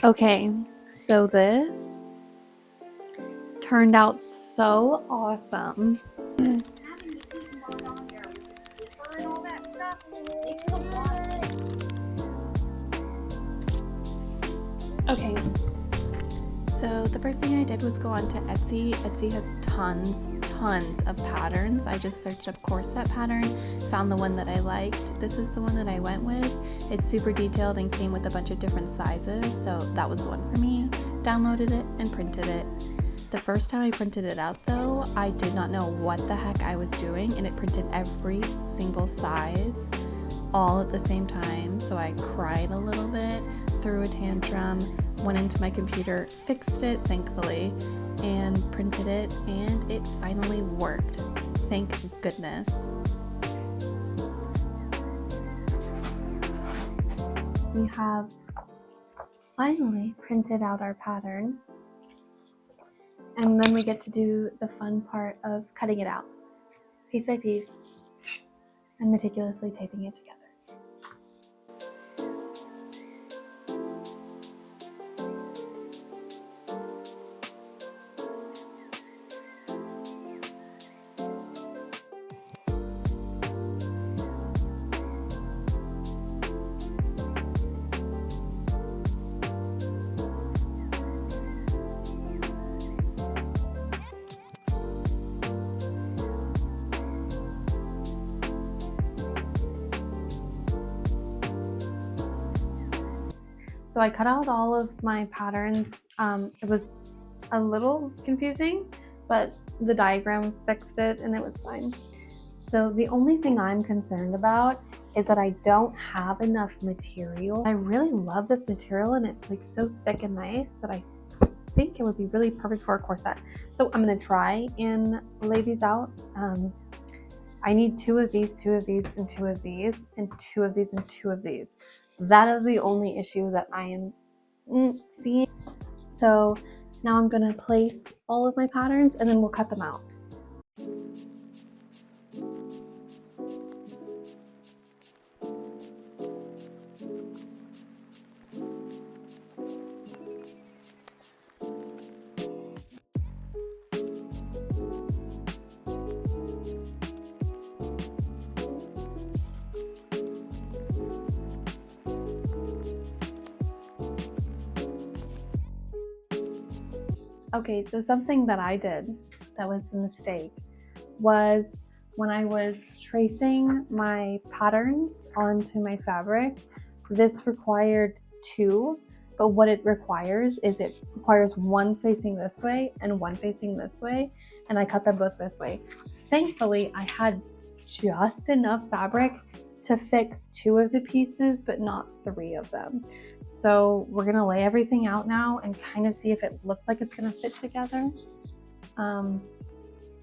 Okay, so this turned out so awesome. Having the heat mod on there with the paper and all that stuff makes it a lot thicker. Okay, so the first thing I did was go on to Etsy. Etsy has tons of patterns. I just searched up corset pattern, found the one that I liked. This is the one that I went with. It's super detailed and came with a bunch of different sizes, so that was the one for me. Downloaded it and printed it. The first time I printed it out though, I did not know what the heck I was doing, and it printed every single size all at the same time. So I cried a little bit, threw a tantrum, went into my computer, fixed it thankfully, and printed it, and it finally worked. Thank goodness. We have finally printed out our pattern, and then we get to do the fun part of cutting it out piece by piece and meticulously taping it together. So I cut out all of my patterns. It was a little confusing, but the diagram fixed it and it was fine. So the only thing I'm concerned about is that I don't have enough material. I really love this material and it's like so thick and nice that I think it would be really perfect for a corset. So I'm gonna try and lay these out. I need 2 of these, 2 of these, and 2 of these, and 2 of these, and 2 of these. That is the only issue that I am seeing. So now I'm gonna place all of my patterns and then we'll cut them out. Okay, so something that I did that was a mistake was when I was tracing my patterns onto my fabric, this required 2, but what it requires is it requires one facing this way and one facing this way, and I cut them both this way. Thankfully, I had just enough fabric to fix 2 of the pieces, but not 3 of them. So we're gonna lay everything out now and kind of see if it looks like it's gonna fit together.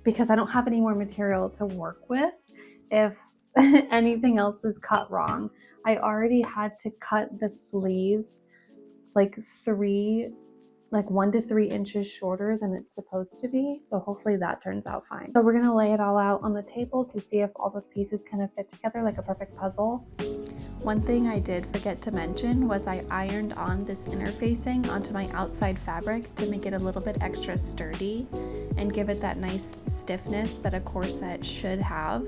Because I don't have any more material to work with if anything else is cut wrong. I already had to cut the sleeves like 1 to 3 inches shorter than it's supposed to be. So hopefully that turns out fine. So we're gonna lay it all out on the table to see if all the pieces kind of fit together like a perfect puzzle. One thing I did forget to mention was I ironed on this interfacing onto my outside fabric to make it a little bit extra sturdy and give it that nice stiffness that a corset should have.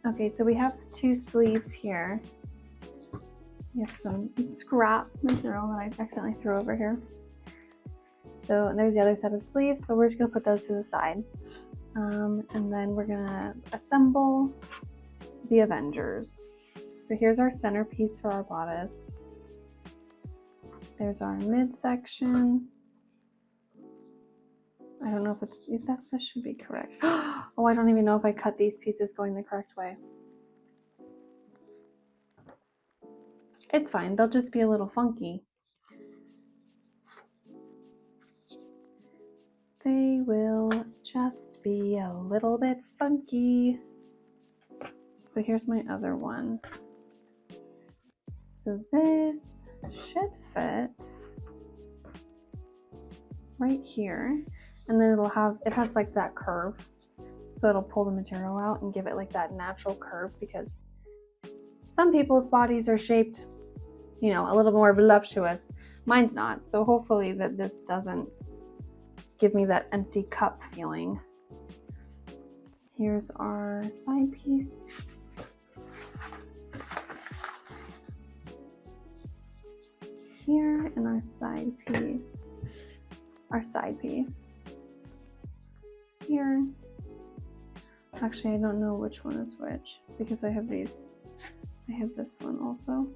Okay, so we have 2 sleeves here. We have some scrap material that I accidentally threw over here. So there's the other set of sleeves, so we're just gonna put those to the side. And then we're gonna assemble the Avengers. So here's our centerpiece for our bodice. There's our midsection. I don't know if that should be correct. Oh, I don't even know if I cut these pieces going the correct way. It's fine, they'll just be a little funky. They will just be a little bit funky. So here's my other one. So this should fit. right here, and then it has like that curve, so it'll pull the material out and give it like that natural curve, because some people's bodies are shaped, you know, a little more voluptuous. Mine's not, so hopefully that this doesn't give me that empty cup feeling. Here's our side piece. Here, and our side piece. Here. Actually, I don't know which one is which, because I have these. I have this one also.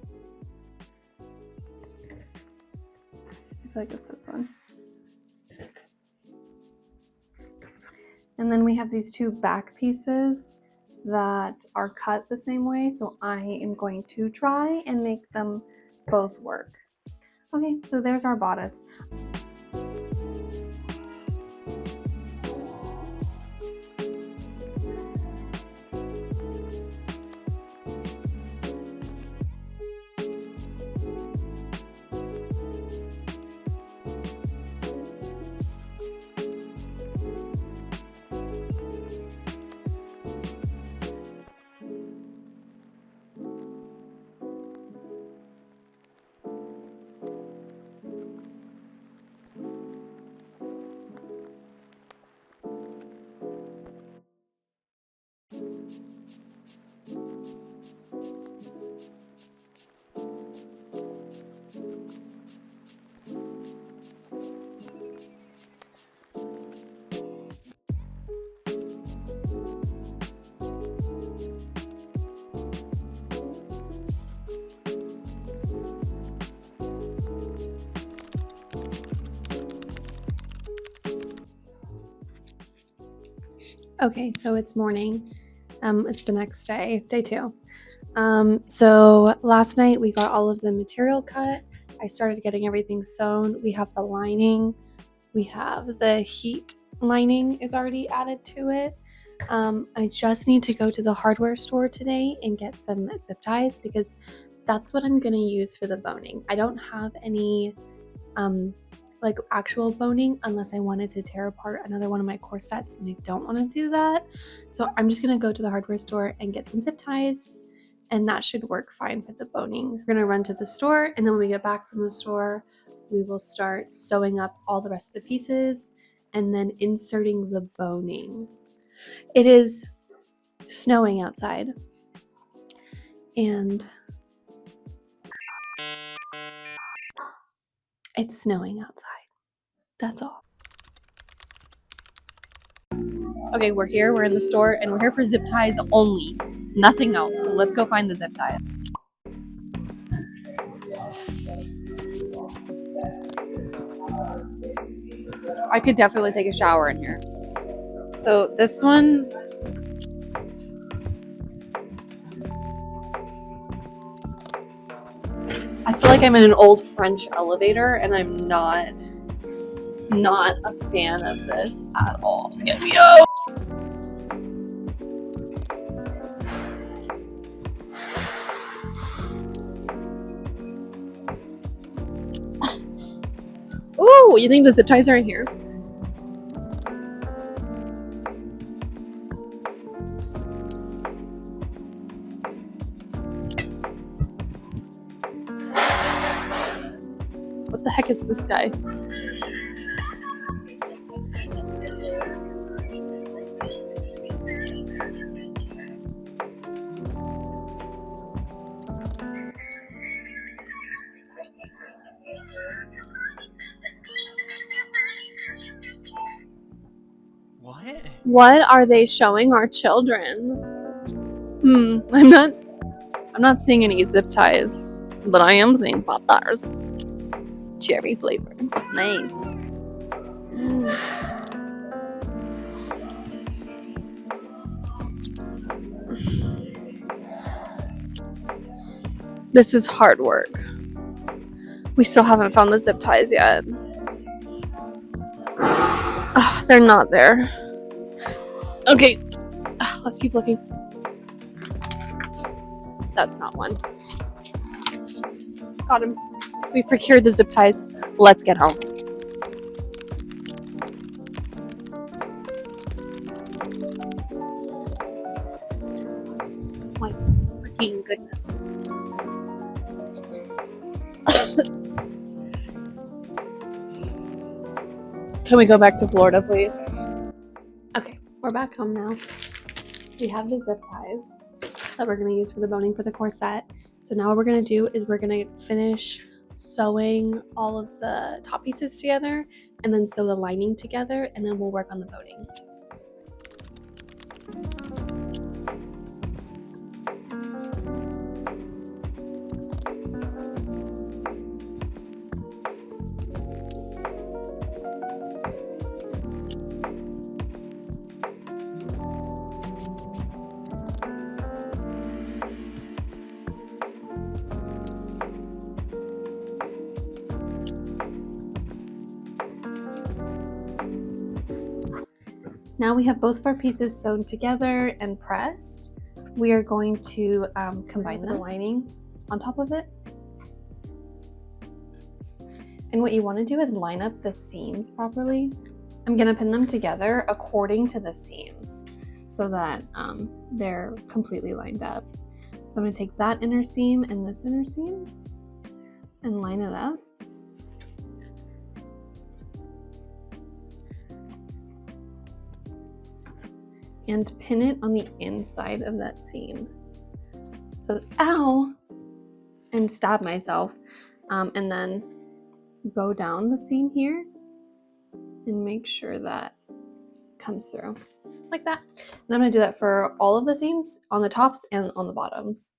I feel like it's this one. And then we have these two back pieces that are cut the same way, so I am going to try and make them both work. Okay, so there's our bodice. Okay, so it's morning. It's the next day, day 2. So last night we got all of the material cut. I started getting everything sewn. We have the lining. We have the heat lining is already added to it. I just need to go to the hardware store today and get some zip ties, because that's what I'm going to use for the boning. I don't have any like actual boning unless I wanted to tear apart another one of my corsets, and I don't want to do that. So I'm just going to go to the hardware store and get some zip ties, and that should work fine for the boning. We're going to run to the store, and then when we get back from the store, we will start sewing up all the rest of the pieces and then inserting the boning. It is snowing outside, and it's snowing outside. That's all. Okay, we're here, we're in the store, and we're here for zip ties only. Nothing else. So let's go find the zip ties. I could definitely take a shower in here. So this one, I feel like I'm in an old French elevator, and I'm not a fan of this at all. Get me out! Ooh, you think the zip ties are in here? What the heck is this guy? What are they showing our children? I'm not seeing any zip ties, but I am seeing Pop-Tarts. Cherry flavor. Nice. This is hard work. We still haven't found the zip ties yet. Oh, they're not there. Okay, let's keep looking. That's not one. Got him. We procured the zip ties. Let's get home. Can we go back to Florida, please? Okay, we're back home now. We have the zip ties that we're going to use for the boning for the corset. So now what we're going to do is we're going to finish sewing all of the top pieces together and then sew the lining together, and then we'll work on the boning. Now we have both of our pieces sewn together and pressed. We are going to combine the lining on top of it. And what you want to do is line up the seams properly. I'm going to pin them together according to the seams so that they're completely lined up. So I'm going to take that inner seam and this inner seam and line it up. And pin it on the inside of that seam. So, ow! And stab myself. And then bow down the seam here and make sure that comes through like that. And I'm going to do that for all of the seams on the tops and on the bottoms.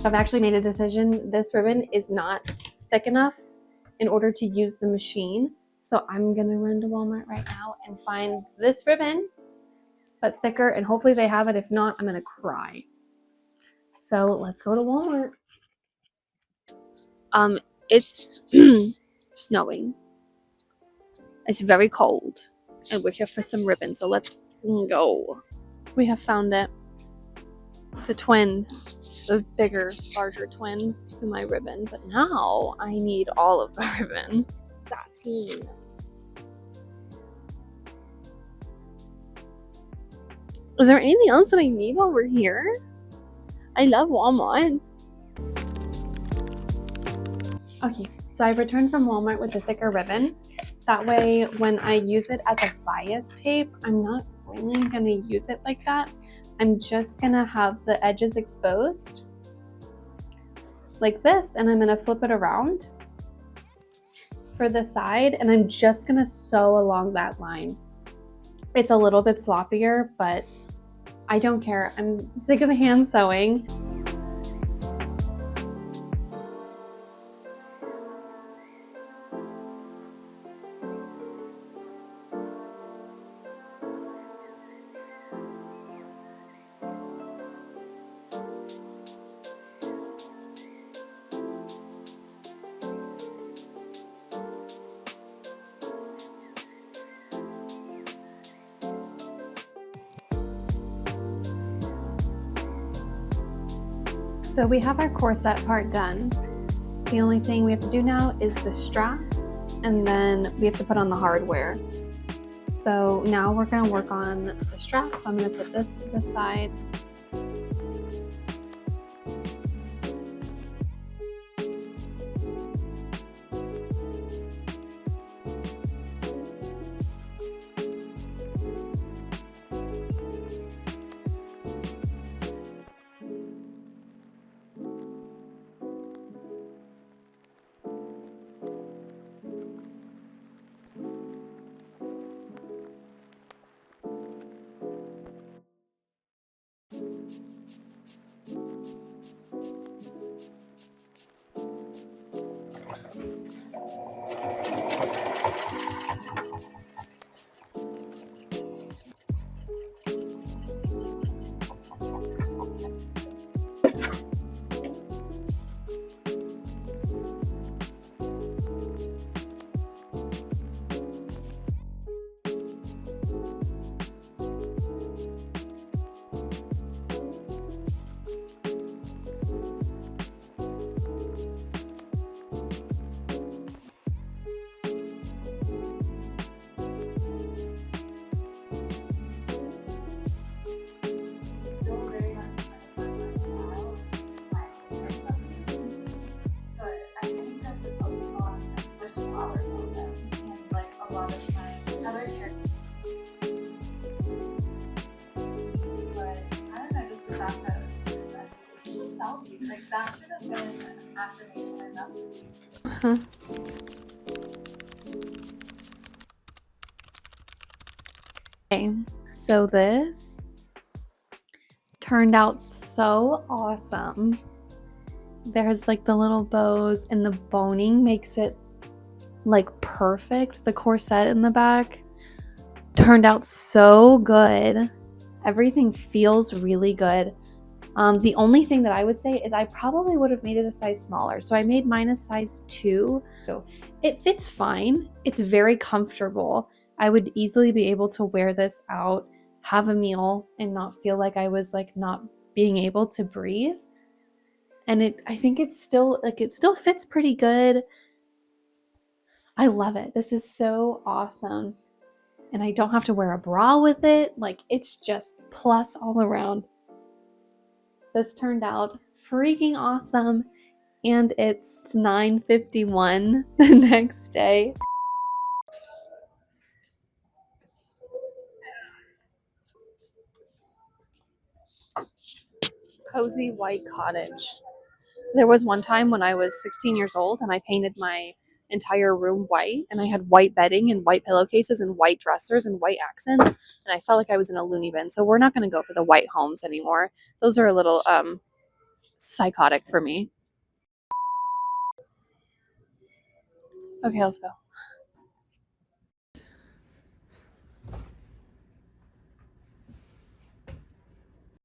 I've actually made a decision. This ribbon is not thick enough in order to use the machine. So I'm gonna run to Walmart right now and find this ribbon, but thicker, and hopefully they have it. If not, I'm gonna cry. So let's go to Walmart. It's snowing. It's very cold, and we're here for some ribbon, so let's go. We have found it. The twin, the bigger, larger twin in my ribbon, but now I need all of the ribbon. Sateen. Is there anything else that I need while we're here? I love Walmart. Okay, so I've returned from Walmart with a thicker ribbon. That way, when I use it as a bias tape, I'm not really gonna use it like that. I'm just gonna have the edges exposed like this, and I'm gonna flip it around for the side, and I'm just gonna sew along that line. It's a little bit sloppier, but I don't care. I'm sick of hand sewing. So we have our corset part done. The only thing we have to do now is the straps, and then we have to put on the hardware. So now we're gonna work on the straps. So I'm gonna put this to the side. Still very much kind of my style, my favorite pieces. But I think that the lot with flowers on them, and like a lot of times other characters. But I don't know, just the fact that selfies, like that should have been affirmation enough. Okay, so this turned out so awesome. There's like the little bows, and the boning makes it like perfect. The corset in the back turned out so good. Everything feels really good. The only thing that I would say is I probably would have made it a size smaller. So I made mine a size 2. So it fits fine. It's very comfortable. I would easily be able to wear this out, have a meal, and not feel like I was like not being able to breathe. And I think it still fits pretty good. I love it. This is so awesome. And I don't have to wear a bra with it. Like, it's just plus all around. This turned out freaking awesome, and it's 9:51 the next day. Cozy white cottage. There was one time when I was 16 years old and I painted my entire room white, and I had white bedding and white pillowcases and white dressers and white accents, and I felt like I was in a loony bin. So we're not going to go for the white homes anymore. Those are a little psychotic for me. Okay, let's go.